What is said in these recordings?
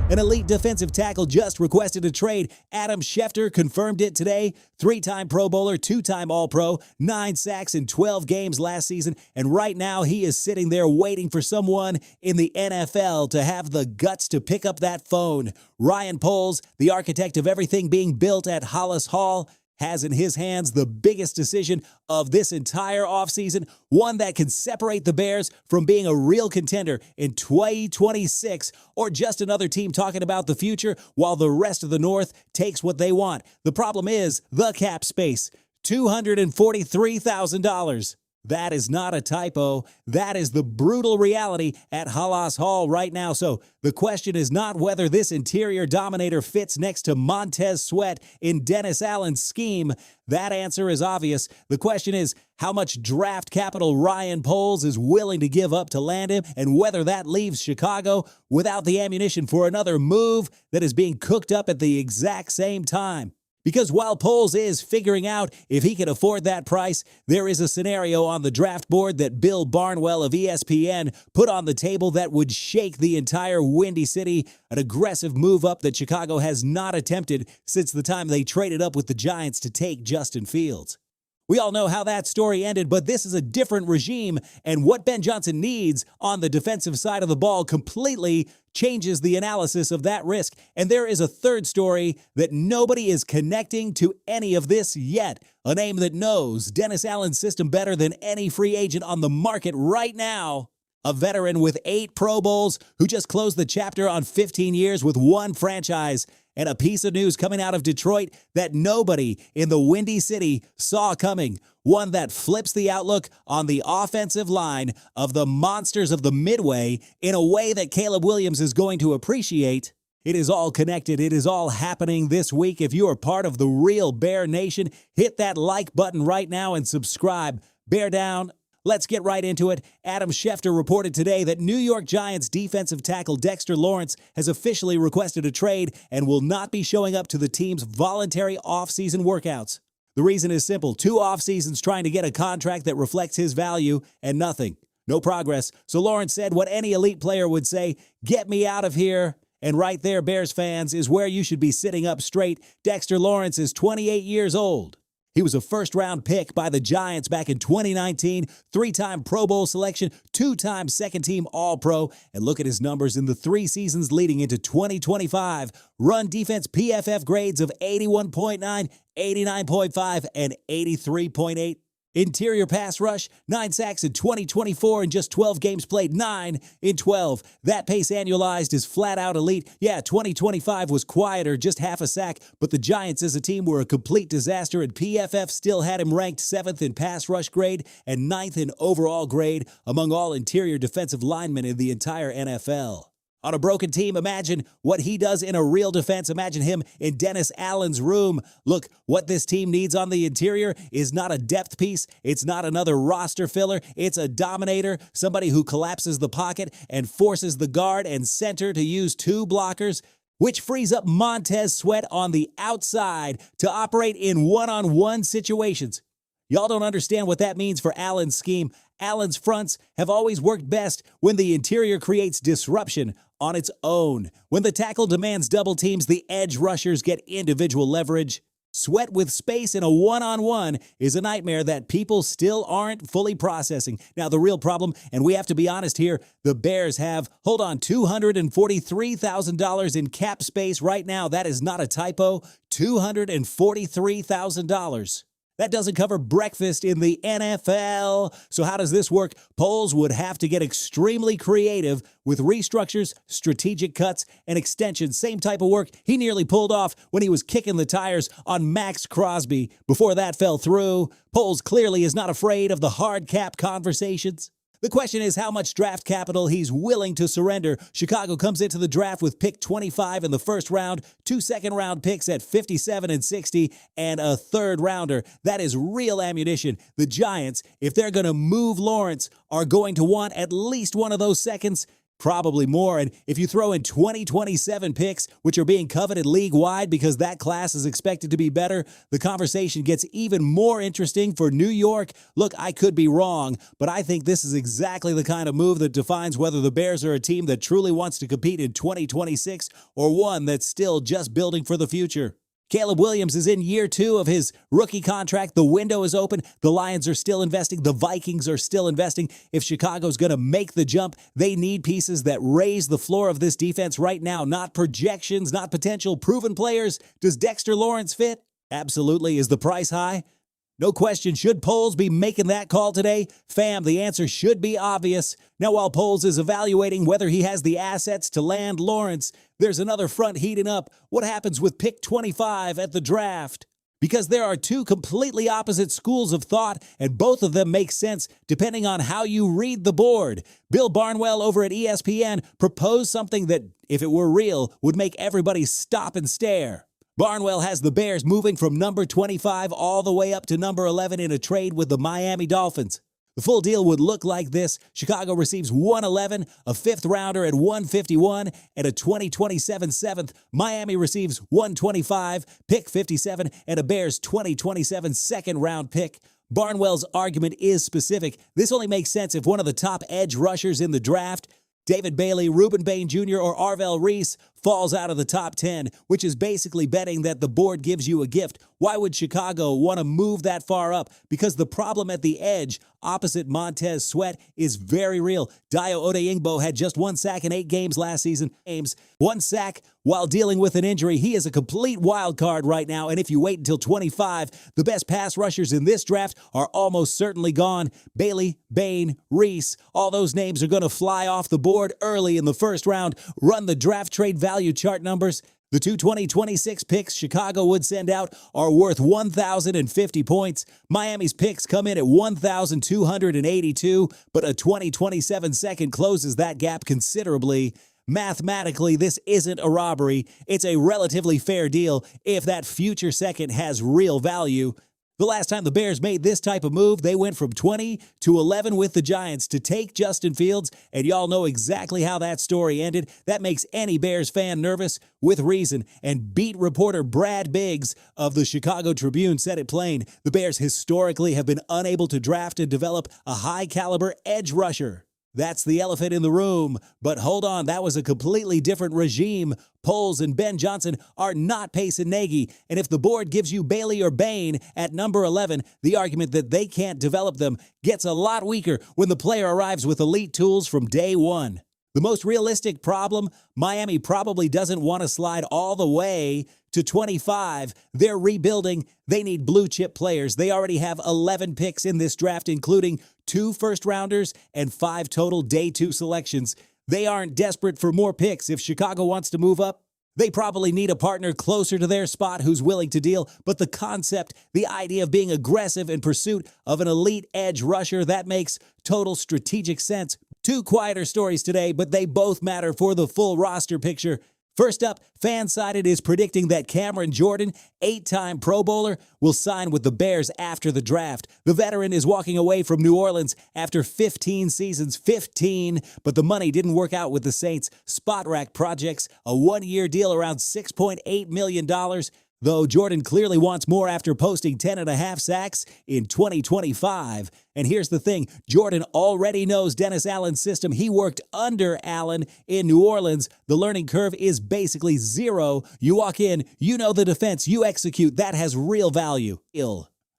An elite defensive tackle just requested a trade. Adam Schefter confirmed it today. Three-time Pro Bowler, two-time All-Pro, 9 sacks in 12 games last season, and right now he is sitting there waiting for someone in the NFL to have the guts to pick up that phone. Ryan Poles, the architect of everything being built at Hollis Hall, has in his hands the biggest decision of this entire offseason, one that can separate the Bears from being a real contender in 2026 or just another team talking about the future while the rest of the North takes what they want. The problem is the cap space, $243,000. That is not a typo. That is the brutal reality at Hollis Hall right now. So the question is not whether this interior dominator fits next to Montez Sweat in Dennis Allen's scheme. That answer is obvious. The question is how much draft capital Ryan Poles is willing to give up to land him and whether that leaves Chicago without the ammunition for another move that is being cooked up at the exact same time. Because while Poles is figuring out if he can afford that price, there is a scenario on the draft board that Bill Barnwell of ESPN put on the table that would shake the entire Windy City, an aggressive move up that Chicago has not attempted since the time they traded up with the Giants to take Justin Fields. We all know how that story ended, but this is a different regime, and what Ben Johnson needs on the defensive side of the ball completely changes the analysis of that risk. And there is a third story that nobody is connecting to any of this yet. A name that knows Dennis Allen's system better than any free agent on the market right now. A veteran with 8 Pro Bowls who just closed the chapter on 15 years with one franchise. And a piece of news coming out of Detroit that nobody in the Windy City saw coming. One that flips the outlook on the offensive line of the monsters of the Midway in a way that Caleb Williams is going to appreciate. It is all connected. It is all happening this week. If you are part of the real Bear Nation, hit that like button right now and subscribe. Bear down. Let's get right into it. Adam Schefter reported today that New York Giants defensive tackle Dexter Lawrence has officially requested a trade and will not be showing up to the team's voluntary offseason workouts. The reason is simple. 2 off-seasons trying to get a contract that reflects his value and nothing. No progress. So Lawrence said what any elite player would say, get me out of here. And right there, Bears fans, is where you should be sitting up straight. Dexter Lawrence is 28 years old. He was a first-round pick by the Giants back in 2019, 3-time Pro Bowl selection, 2-time second-team All-Pro, and look at his numbers in the 3 seasons leading into 2025. Run defense PFF grades of 81.9, 89.5, and 83.8. Interior pass rush, 9 sacks in 2024 and just 12 games played, 9 in 12. That pace annualized is flat out elite. Yeah, 2025 was quieter, just half a sack, but the Giants as a team were a complete disaster and PFF still had him ranked 7th in pass rush grade and 9th in overall grade among all interior defensive linemen in the entire NFL. On a broken team, imagine what he does in a real defense. Imagine him in Dennis Allen's room. Look, what this team needs on the interior is not a depth piece. It's not another roster filler. It's a dominator, somebody who collapses the pocket and forces the guard and center to use 2 blockers, which frees up Montez Sweat on the outside to operate in one-on-one situations. Y'all don't understand what that means for Allen's scheme. Allen's fronts have always worked best when the interior creates disruption on its own. When the tackle demands double teams, the edge rushers get individual leverage. Sweat with space in a one-on-one is a nightmare that people still aren't fully processing. Now, the real problem, and we have to be honest here, the Bears have, hold on, $243,000 in cap space right now. That is not a typo, $243,000. That doesn't cover breakfast in the NFL. So how does this work? Poles would have to get extremely creative with restructures, strategic cuts, and extensions. Same type of work he nearly pulled off when he was kicking the tires on Max Crosby. Before that fell through, Poles clearly is not afraid of the hard cap conversations. The question is how much draft capital he's willing to surrender. Chicago comes into the draft with pick 25 in the first round, 2 second-round picks at 57 and 60, and a third-rounder. That is real ammunition. The Giants, if they're going to move Lawrence, are going to want at least one of those seconds Probably more. And if you throw in 2027 picks, which are being coveted league-wide because that class is expected to be better, the conversation gets even more interesting for New York. Look, I could be wrong, but I think this is exactly the kind of move that defines whether the Bears are a team that truly wants to compete in 2026 or one that's still just building for the future. Caleb Williams is in year 2 of his rookie contract. The window is open. The Lions are still investing. The Vikings are still investing. If Chicago's going to make the jump, they need pieces that raise the floor of this defense right now, not projections, not potential proven players. Does Dexter Lawrence fit? Absolutely. Is the price high? No question. Should Poles be making that call today? Fam, the answer should be obvious. Now, while Poles is evaluating whether he has the assets to land Lawrence, there's another front heating up. What happens with pick 25 at the draft? Because there are two completely opposite schools of thought, and both of them make sense depending on how you read the board. Bill Barnwell over at ESPN proposed something that, if it were real, would make everybody stop and stare. Barnwell has the Bears moving from number 25 all the way up to number 11 in a trade with the Miami Dolphins. The full deal would look like this. Chicago receives 111, a 5th rounder at 151, and a 2027 7th. Miami receives 125, pick 57, and a Bears 2027 2nd-round pick. Barnwell's argument is specific. This only makes sense if one of the top edge rushers in the draft, David Bailey, Reuben Bain Jr., or Arvell Reese, falls out of the top 10, which is basically betting that the board gives you a gift. Why would Chicago want to move that far up? Because the problem at the edge, opposite Montez Sweat, is very real. Dayo Odeyingbo had just 1 sack in 8 games last season. 1 sack while dealing with an injury. He is a complete wild card right now, and if you wait until 25, the best pass rushers in this draft are almost certainly gone. Bailey, Bain, Reese, all those names are going to fly off the board early in the first round. Run the draft trade value chart numbers. The two 2026 picks Chicago would send out are worth 1,050 points. Miami's picks come in at 1,282, but a 2027 second closes that gap considerably. Mathematically, this isn't a robbery. It's a relatively fair deal if that future second has real value. The last time the Bears made this type of move, they went from 20 to 11 with the Giants to take Justin Fields, and y'all know exactly how that story ended. That makes any Bears fan nervous, with reason, and beat reporter Brad Biggs of the Chicago Tribune said it plain. The Bears historically have been unable to draft and develop a high-caliber edge rusher. That's the elephant in the room. But hold on, that was a completely different regime. Poles and Ben Johnson are not Pace and Nagy, and if the board gives you Bailey or Bain at number 11, the argument that they can't develop them gets a lot weaker when the player arrives with elite tools from day one. The most realistic problem, Miami probably doesn't want to slide all the way to 25. They're rebuilding. They need blue-chip players. They already have 11 picks in this draft, including 2 first-rounders and 5 total day 2 selections. They aren't desperate for more picks. If Chicago wants to move up, they probably need a partner closer to their spot who's willing to deal. But the concept, the idea of being aggressive in pursuit of an elite edge rusher, that makes total strategic sense. 2 quieter stories today, but they both matter for the full roster picture. First up, Fansided is predicting that Cameron Jordan, 8-time Pro Bowler, will sign with the Bears after the draft. The veteran is walking away from New Orleans after 15 seasons, 15, but the money didn't work out with the Saints. Spot Rack projects a 1-year deal around $6.8 million. Though Jordan clearly wants more after posting 10.5 sacks in 2025. And here's the thing, Jordan already knows Dennis Allen's system. He worked under Allen in New Orleans. The learning curve is basically 0. You walk in, you know the defense, you execute. That has real value.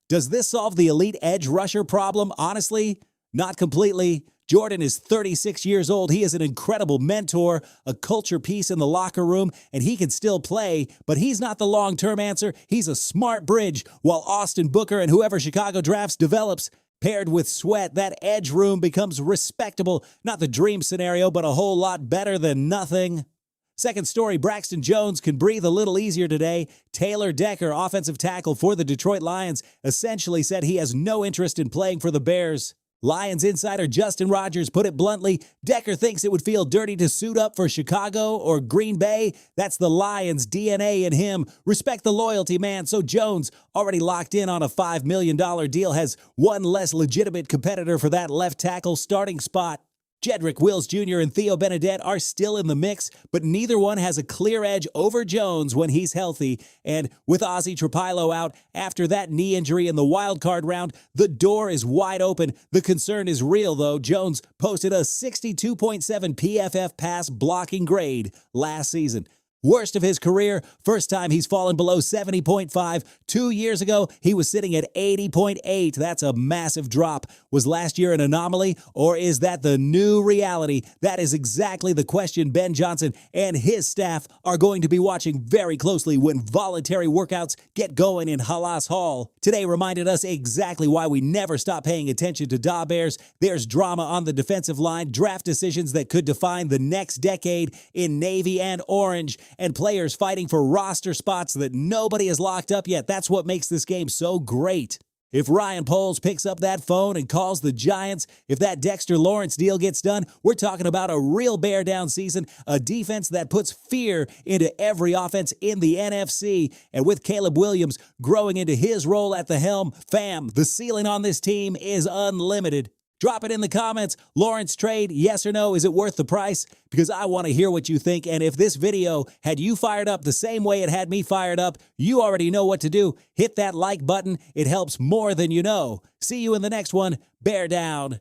Does this solve the elite edge rusher problem? Honestly, not completely. Jordan is 36 years old. He is an incredible mentor, a culture piece in the locker room, and he can still play, but he's not the long-term answer. He's a smart bridge while Austin Booker and whoever Chicago drafts develops. Paired with Sweat, that edge room becomes respectable. Not the dream scenario, but a whole lot better than nothing. Second story, Braxton Jones can breathe a little easier today. Taylor Decker, offensive tackle for the Detroit Lions, essentially said he has no interest in playing for the Bears. Lions insider Justin Rogers put it bluntly, Decker thinks it would feel dirty to suit up for Chicago or Green Bay. That's the Lions' DNA in him. Respect the loyalty, man. So Jones, already locked in on a $5 million deal, has one less legitimate competitor for that left tackle starting spot. Jedrick Wills Jr. and Theo Benedette are still in the mix, but neither one has a clear edge over Jones when he's healthy. And with Ozzy Trapilo out after that knee injury in the wild card round, the door is wide open. The concern is real, though. Jones posted a 62.7 PFF pass blocking grade last season. Worst of his career, first time he's fallen below 70.5. 2 years ago, he was sitting at 80.8. That's a massive drop. Was last year an anomaly, or is that the new reality? That is exactly the question Ben Johnson and his staff are going to be watching very closely when voluntary workouts get going in Halas Hall. Today reminded us exactly why we never stop paying attention to Da Bears. There's drama on the defensive line, draft decisions that could define the next decade in Navy and Orange, and players fighting for roster spots that nobody has locked up yet. That's what makes this game so great. If Ryan Poles picks up that phone and calls the Giants, if that Dexter Lawrence deal gets done, we're talking about a real bear down season, a defense that puts fear into every offense in the NFC. And with Caleb Williams growing into his role at the helm, fam, the ceiling on this team is unlimited. Drop it in the comments. Lawrence trade, yes or no? Is it worth the price? Because I want to hear what you think. And if this video had you fired up the same way it had me fired up, you already know what to do. Hit that like button. It helps more than you know. See you in the next one. Bear down.